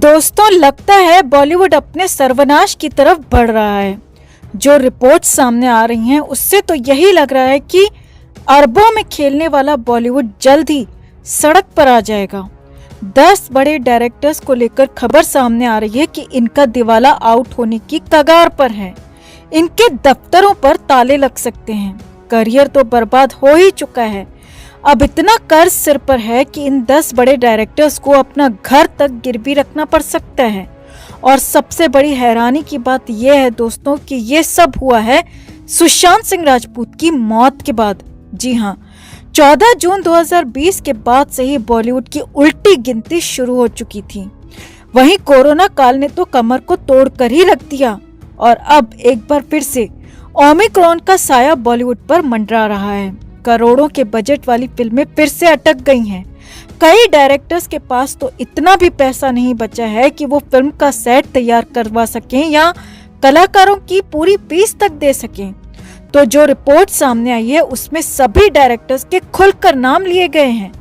दोस्तों, लगता है बॉलीवुड अपने सर्वनाश की तरफ बढ़ रहा है। जो रिपोर्ट्स सामने आ रही हैं उससे तो यही लग रहा है कि अरबों में खेलने वाला बॉलीवुड जल्द ही सड़क पर आ जाएगा। 10 बड़े डायरेक्टर्स को लेकर खबर सामने आ रही है कि इनका दिवाला आउट होने की कगार पर है। इनके दफ्तरों पर ताले लग सकते हैं। करियर तो बर्बाद हो ही चुका है। अब इतना कर्ज सिर पर है कि इन 10 बड़े डायरेक्टर्स को अपना घर तक गिरवी रखना पड़ सकता है। और सबसे बड़ी हैरानी की बात यह है दोस्तों कि ये सब हुआ है सुशांत सिंह राजपूत की मौत के बाद। जी हाँ, 14 जून 2020 के बाद से ही बॉलीवुड की उल्टी गिनती शुरू हो चुकी थी। वहीं कोरोना काल ने तो कमर को तोड़ कर ही रख दिया और अब एक बार फिर से ओमिक्रॉन का साया बॉलीवुड पर मंडरा रहा है। करोड़ों के बजट वाली फिल्में फिर से अटक गई हैं। कई डायरेक्टर्स के पास तो इतना भी पैसा नहीं बचा है कि वो फिल्म का सेट तैयार करवा सकें या कलाकारों की पूरी फीस तक दे सकें। तो जो रिपोर्ट सामने आई है उसमें सभी डायरेक्टर्स के खुलकर नाम लिए गए हैं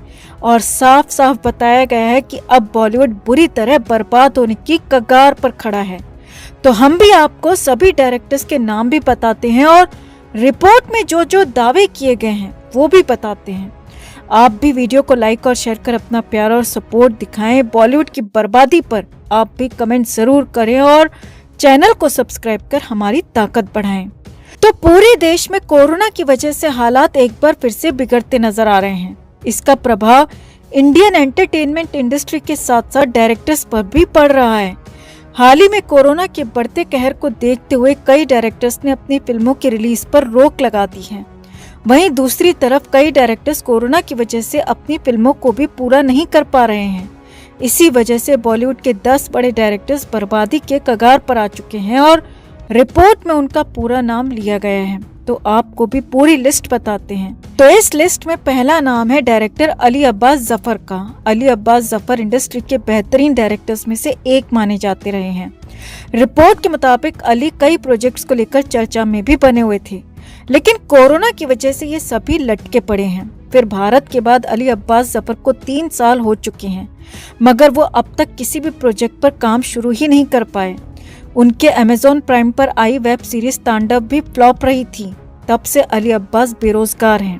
और साफ साफ बताया गया है कि अब बॉलीवुड बुरी तरह बर्बाद होने की कगार पर खड़ा है। तो हम भी आपको सभी डायरेक्टर्स के नाम भी बताते हैं और रिपोर्ट में जो जो दावे किए गए हैं वो भी बताते हैं। आप भी वीडियो को लाइक और शेयर कर अपना प्यार और सपोर्ट दिखाएं। बॉलीवुड की बर्बादी पर आप भी कमेंट जरूर करें और चैनल को सब्सक्राइब कर हमारी ताकत बढ़ाएं। तो पूरे देश में कोरोना की वजह से हालात एक बार फिर से बिगड़ते नजर आ रहे हैं। इसका प्रभाव इंडियन एंटरटेनमेंट इंडस्ट्री के साथ साथ डायरेक्टर्स पर भी पड़ रहा है। हाल ही में कोरोना के बढ़ते कहर को देखते हुए कई डायरेक्टर्स ने अपनी फिल्मों की रिलीज पर रोक लगा दी है। वहीं दूसरी तरफ कई डायरेक्टर्स कोरोना की वजह से अपनी फिल्मों को भी पूरा नहीं कर पा रहे हैं। इसी वजह से बॉलीवुड के 10 बड़े डायरेक्टर्स बर्बादी के कगार पर आ चुके हैं और रिपोर्ट में उनका पूरा नाम लिया गया है। तो आपको भी पूरी लिस्ट बताते हैं। तो इस लिस्ट में पहला नाम है डायरेक्टर अली अब्बास जफर का। अली अब्बास जफर इंडस्ट्री के बेहतरीन डायरेक्टर्स में से एक माने जाते रहे हैं। रिपोर्ट के मुताबिक अली कई प्रोजेक्ट्स को लेकर चर्चा में भी बने हुए थे, लेकिन कोरोना की वजह से ये सभी लटके पड़े हैं। फिर भारत के बाद अली अब्बास जफर को 3 साल हो चुके हैं, मगर वो अब तक किसी भी प्रोजेक्ट पर काम शुरू ही नहीं कर पाए। उनके अमेज़न प्राइम पर आई वेब सीरीज तांडव भी फ्लॉप रही थी। तब से अली अब्बास बेरोजगार हैं।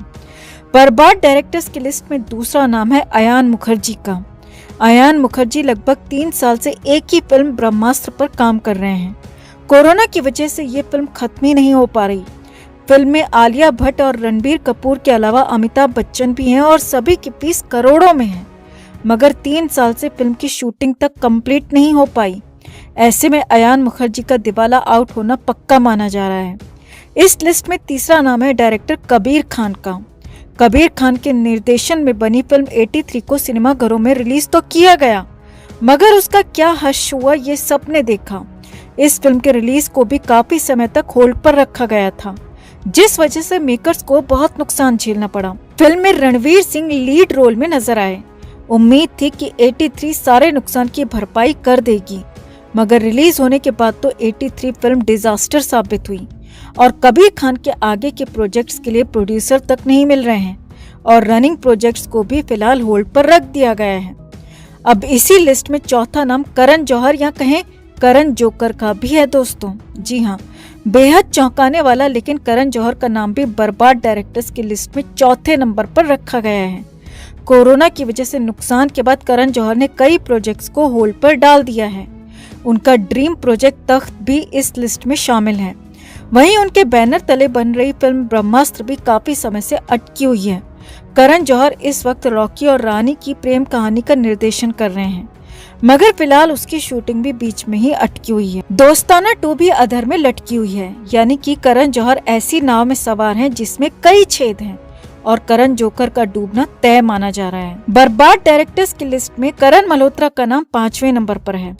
बर्बाद डायरेक्टर्स की लिस्ट में दूसरा नाम है अयान मुखर्जी का। अयान मुखर्जी लगभग 3 साल से एक ही फिल्म ब्रह्मास्त्र पर काम कर रहे हैं। कोरोना की वजह से ये फिल्म खत्म ही नहीं हो पा रही। फिल्म में आलिया भट्ट और रणबीर कपूर के अलावा अमिताभ बच्चन भी हैं और सभी की फीस करोड़ों में है, मगर 3 साल से फिल्म की शूटिंग तक कंप्लीट नहीं हो पाई। ऐसे में अयान मुखर्जी का दिवाला आउट होना पक्का माना जा रहा है। इस लिस्ट में तीसरा नाम है डायरेक्टर कबीर खान का। कबीर खान के निर्देशन में बनी फिल्म 83 को सिनेमाघरों में रिलीज तो किया गया, मगर उसका क्या हश्र हुआ ये सबने देखा। इस फिल्म के रिलीज को भी काफी समय तक होल्ड पर रखा गया था, जिस वजह से मेकर्स को बहुत नुकसान झेलना पड़ा। फिल्म में रणवीर सिंह लीड रोल में नजर आए। उम्मीद थी कि 83 सारे नुकसान की भरपाई कर देगी, मगर रिलीज होने के बाद तो 83 फिल्म डिजास्टर साबित हुई और कबीर खान के आगे के प्रोजेक्ट्स के लिए प्रोड्यूसर तक नहीं मिल रहे हैं और रनिंग प्रोजेक्ट्स को भी फिलहाल होल्ड पर रख दिया गया है। अब इसी लिस्ट में चौथा नाम करण जौहर या कहें करण जोकर का भी है दोस्तों। जी हाँ, बेहद चौंकाने वाला, लेकिन करण जौहर का नाम भी बर्बाद डायरेक्टर्स की लिस्ट में चौथे नंबर पर रखा गया है। कोरोना की वजह से नुकसान के बाद करण जौहर ने कई प्रोजेक्ट्स को होल्ड पर डाल दिया है। उनका ड्रीम प्रोजेक्ट तख्त भी इस लिस्ट में शामिल है। वहीं उनके बैनर तले बन रही फिल्म ब्रह्मास्त्र भी काफी समय से अटकी हुई है। करण जौहर इस वक्त रॉकी और रानी की प्रेम कहानी का निर्देशन कर रहे हैं, मगर फिलहाल उसकी शूटिंग भी बीच में ही अटकी हुई है। दोस्ताना 2 भी अधर में लटकी हुई है, यानी कि करण जौहर ऐसी नाव में सवार हैं जिसमें कई छेद हैं और करण जोकर का डूबना तय माना जा रहा है। बर्बाद डायरेक्टर्स की लिस्ट में करण मल्होत्रा का नाम 5वें नंबर पर है।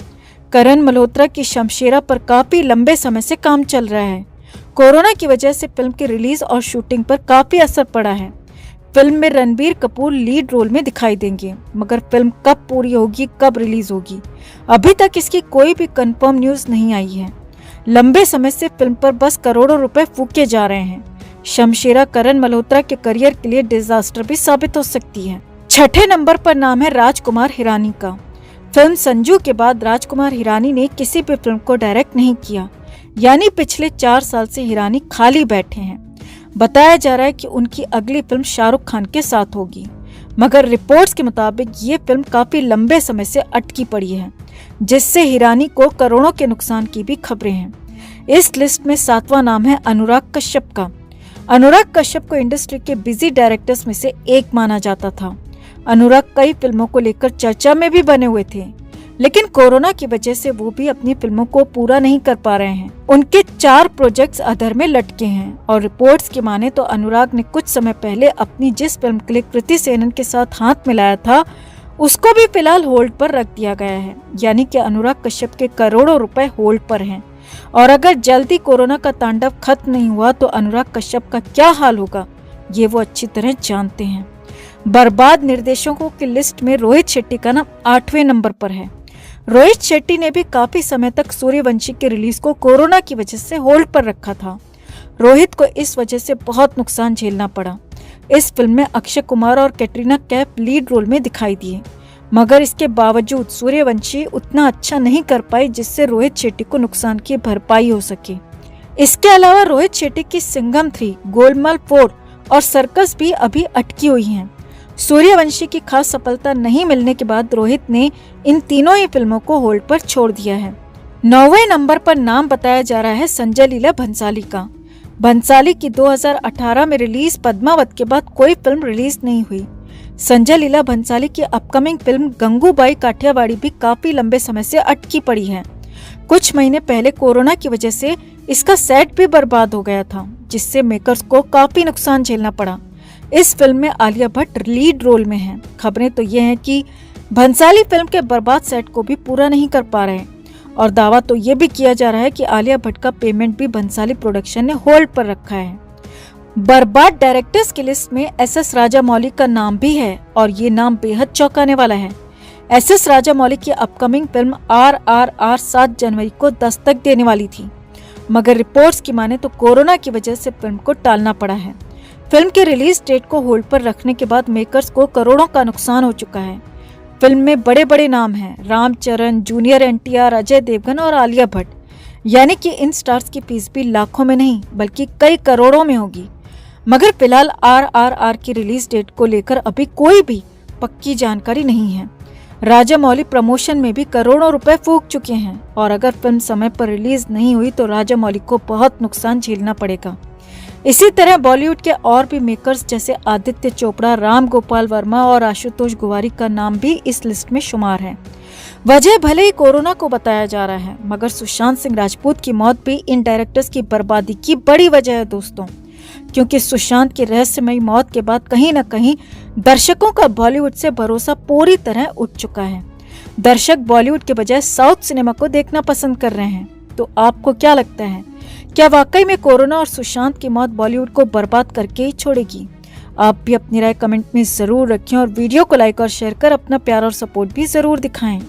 करण मल्होत्रा की शमशेरा पर काफी लंबे समय से काम चल रहा है। कोरोना की वजह से फिल्म की रिलीज और शूटिंग पर काफी असर पड़ा है। फिल्म में रणबीर कपूर लीड रोल में दिखाई देंगे, मगर फिल्म कब पूरी होगी, कब रिलीज होगी, अभी तक इसकी कोई भी कंफर्म न्यूज नहीं आई है। लंबे समय से फिल्म पर बस करोड़ों रुपए फूके जा रहे हैं। शमशेरा करण मल्होत्रा के करियर के लिए डिजास्टर भी साबित हो सकती है। 6ठे नंबर पर नाम है राजकुमार हिरानी का। फिल्म संजू के बाद राजकुमार हिरानी ने किसी भी फिल्म को डायरेक्ट नहीं किया, यानी पिछले 4 साल से हिरानी खाली बैठे हैं। बताया जा रहा है कि उनकी अगली फिल्म शाहरुख खान के साथ होगी, मगर रिपोर्ट्स के मुताबिक ये फिल्म काफी लंबे समय से अटकी पड़ी है, जिससे हिरानी को करोड़ों के नुकसान की भी खबरें हैं। इस लिस्ट में 7वां नाम है अनुराग कश्यप का। अनुराग कश्यप को इंडस्ट्री के बिजी डायरेक्टर्स में से एक माना जाता था। अनुराग कई फिल्मों को लेकर चर्चा में भी बने हुए थे, लेकिन कोरोना की वजह से वो भी अपनी फिल्मों को पूरा नहीं कर पा रहे हैं। उनके 4 प्रोजेक्ट्स अधर में लटके हैं और रिपोर्ट्स की माने तो अनुराग ने कुछ समय पहले अपनी जिस फिल्म के लिए कृति सेनन के साथ हाथ मिलाया था, उसको भी फिलहाल होल्ड पर रख दिया गया है। यानी कि अनुराग कश्यप के करोड़ों रुपए होल्ड पर हैं और अगर जल्दी कोरोना का तांडव खत्म नहीं हुआ तो अनुराग कश्यप का क्या हाल होगा, ये वो अच्छी तरह जानते हैं। बर्बाद निर्देशकों की लिस्ट में रोहित शेट्टी का नाम 8वें नंबर पर है। रोहित शेट्टी ने भी काफी समय तक सूर्यवंशी के रिलीज को कोरोना की वजह से होल्ड पर रखा था। रोहित को इस वजह से बहुत नुकसान झेलना पड़ा। इस फिल्म में अक्षय कुमार और कैटरीना कैफ लीड रोल में दिखाई दिए, मगर इसके बावजूद सूर्यवंशी उतना अच्छा नहीं कर पाई जिससे रोहित शेट्टी को नुकसान की भरपाई हो सके। इसके अलावा रोहित शेट्टी की सिंघम 3, गोलमाल 4 और सर्कस भी अभी अटकी हुई हैं। सूर्यवंशी की खास सफलता नहीं मिलने के बाद रोहित ने इन तीनों ही फिल्मों को होल्ड पर छोड़ दिया है। 9वें नंबर पर नाम बताया जा रहा है संजय लीला भंसाली का। भंसाली की 2018 में रिलीज पद्मावत के बाद कोई फिल्म रिलीज नहीं हुई। संजय लीला भंसाली की अपकमिंग फिल्म गंगूबाई काठियावाड़ी भी काफी लंबे समय से अटकी पड़ी है। कुछ महीने पहले कोरोना की वजह से इसका सेट भी बर्बाद हो गया था, जिससे मेकर्स को काफी नुकसान झेलना पड़ा। इस फिल्म में आलिया भट्ट लीड रोल में है। खबरें तो ये हैं कि भंसाली फिल्म के बर्बाद सेट को भी पूरा नहीं कर पा रहे और दावा तो ये भी किया जा रहा है कि आलिया भट्ट का पेमेंट भी भंसाली प्रोडक्शन ने होल्ड पर रखा है। बर्बाद डायरेक्टर्स की लिस्ट में एस.एस. राजामौली का नाम भी है और ये नाम बेहद चौंकाने वाला है। एस.एस. राजामौली की अपकमिंग फिल्म RRR 7 जनवरी को दस्तक देने वाली थी, मगर रिपोर्ट्स की माने तो कोरोना की वजह से फिल्म को टालना पड़ा है। फिल्म के रिलीज डेट को होल्ड पर रखने के बाद मेकर्स को करोड़ों का नुकसान हो चुका है। फिल्म में बड़े बड़े नाम हैं, रामचरण, जूनियर NTR, अजय देवगन और आलिया भट्ट, यानी कि इन स्टार्स की फीस भी लाखों में नहीं बल्कि कई करोड़ों में होगी। मगर फिलहाल RRR की रिलीज डेट को लेकर अभी कोई भी पक्की जानकारी नहीं है। राजामौली प्रमोशन में भी करोड़ों रुपए फूंक चुके हैं और अगर फिल्म समय पर रिलीज नहीं हुई तो राजामौली को बहुत नुकसान झेलना पड़ेगा। इसी तरह बॉलीवुड के और भी मेकर्स जैसे आदित्य चोपड़ा, राम गोपाल वर्मा और आशुतोष गुवारी का नाम भी इस लिस्ट में शुमार है। वजह भले ही कोरोना को बताया जा रहा है, मगर सुशांत सिंह राजपूत की मौत भी इन डायरेक्टर्स की बर्बादी की बड़ी वजह है दोस्तों, क्योंकि सुशांत की रहस्यमयी मौत के बाद कहीं न कहीं दर्शकों का बॉलीवुड से भरोसा पूरी तरह उठ चुका है। दर्शक बॉलीवुड के बजाय साउथ सिनेमा को देखना पसंद कर रहे हैं। तो आपको क्या लगता है, क्या वाकई में कोरोना और सुशांत की मौत बॉलीवुड को बर्बाद करके ही छोड़ेगी? आप भी अपनी राय कमेंट में जरूर रखें और वीडियो को लाइक और शेयर कर अपना प्यार और सपोर्ट भी जरूर दिखाएं।